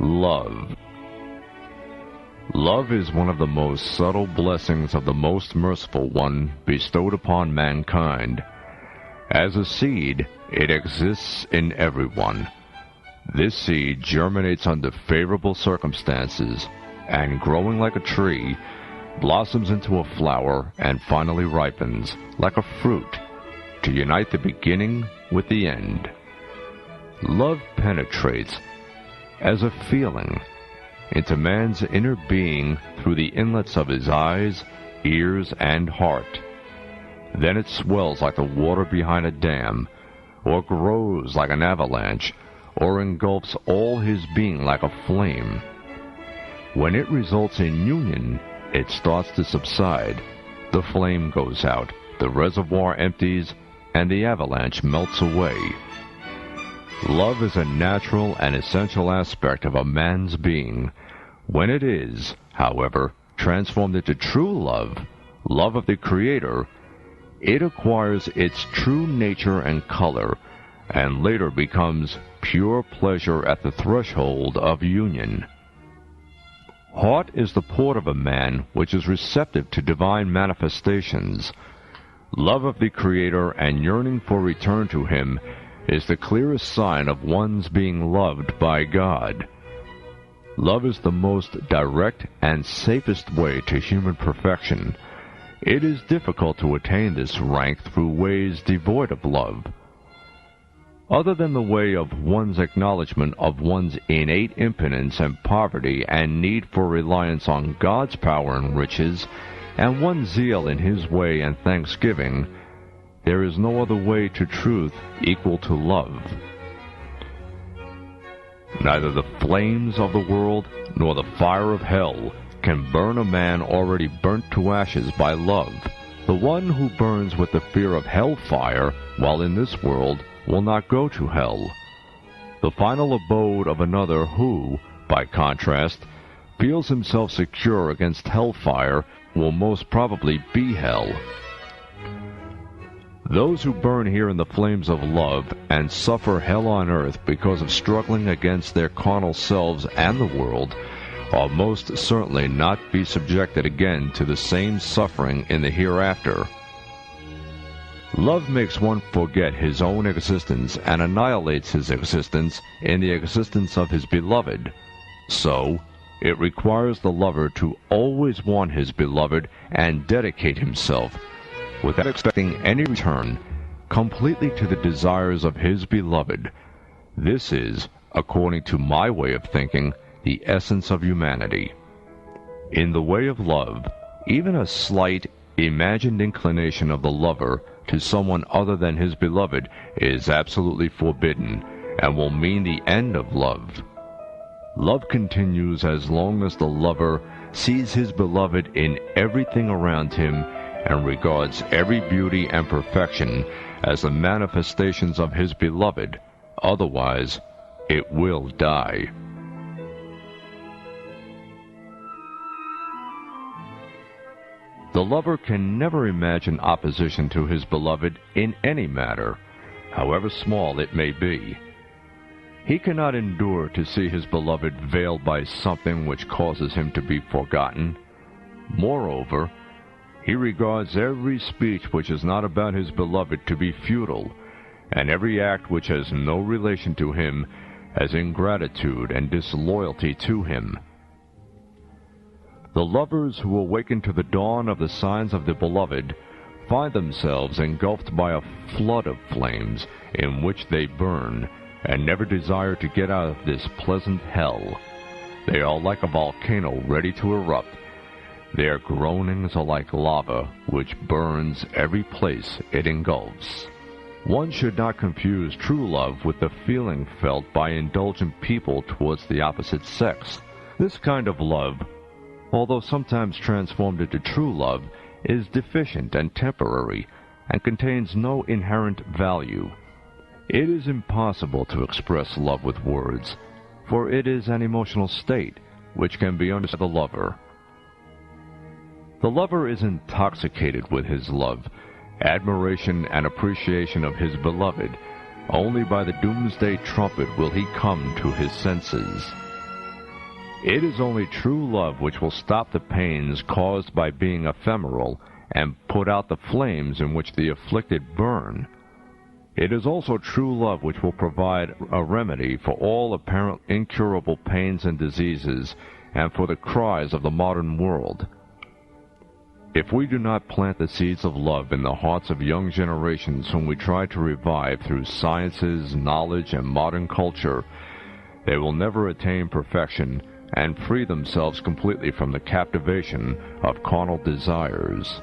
Love. Love is one of the most subtle blessings of the most merciful one bestowed upon mankind. As a seed, it exists in everyone. This seed germinates under favorable circumstances, and growing like a tree, blossoms into a flower and finally ripens, like a fruit, to unite the beginning with the end. Love penetrates, as a feeling, into man's inner being through the inlets of his eyes, ears, and heart. Then it swells like the water behind a dam, or grows like an avalanche, or engulfs all his being like a flame. When it results in union, it starts to subside. The flame goes out, the reservoir empties, and the avalanche melts away. Love is a natural and essential aspect of a man's being. When it is, however, transformed into true love, love of the Creator, it acquires its true nature and color, and later becomes pure pleasure at the threshold of union. Heart is the port of a man which is receptive to divine manifestations. Love of the Creator and yearning for return to Him is the clearest sign of one's being loved by God. Love is the most direct and safest way to human perfection. It is difficult to attain this rank through ways devoid of love. Other than the way of one's acknowledgement of one's innate impotence and poverty and need for reliance on God's power and riches, and one's zeal in His way and thanksgiving, there is no other way to truth equal to love. Neither the flames of the world nor the fire of hell can burn a man already burnt to ashes by love. The one who burns with the fear of hellfire while in this world will not go to hell. The final abode of another who, by contrast, feels himself secure against hellfire will most probably be hell. Those who burn here in the flames of love and suffer hell on earth because of struggling against their carnal selves and the world will most certainly not be subjected again to the same suffering in the hereafter. Love makes one forget his own existence and annihilates his existence in the existence of his beloved. So, it requires the lover to always want his beloved and dedicate himself, without expecting any return, completely to the desires of his beloved. This is, according to my way of thinking, the essence of humanity. In the way of love, even a slight, imagined inclination of the lover to someone other than his beloved is absolutely forbidden, and will mean the end of love. Love continues as long as the lover sees his beloved in everything around him and regards every beauty and perfection as the manifestations of his beloved. Otherwise, it will die. The lover can never imagine opposition to his beloved in any matter, however small it may be. He cannot endure to see his beloved veiled by something which causes him to be forgotten. Moreover, he regards every speech which is not about his beloved to be futile, and every act which has no relation to him as ingratitude and disloyalty to him. The lovers who awaken to the dawn of the signs of the beloved find themselves engulfed by a flood of flames in which they burn, and never desire to get out of this pleasant hell. They are like a volcano ready to erupt. Their groanings are like lava which burns every place it engulfs. One should not confuse true love with the feeling felt by indulgent people towards the opposite sex. This kind of love, although sometimes transformed into true love, is deficient and temporary, and contains no inherent value. It is impossible to express love with words, for it is an emotional state which can be understood by the lover. The lover is intoxicated with his love, admiration, and appreciation of his beloved. Only by the doomsday trumpet will he come to his senses. It is only true love which will stop the pains caused by being ephemeral and put out the flames in which the afflicted burn. It is also true love which will provide a remedy for all apparent incurable pains and diseases and for the cries of the modern world. If we do not plant the seeds of love in the hearts of young generations whom we try to revive through sciences, knowledge, and modern culture, they will never attain perfection and free themselves completely from the captivation of carnal desires.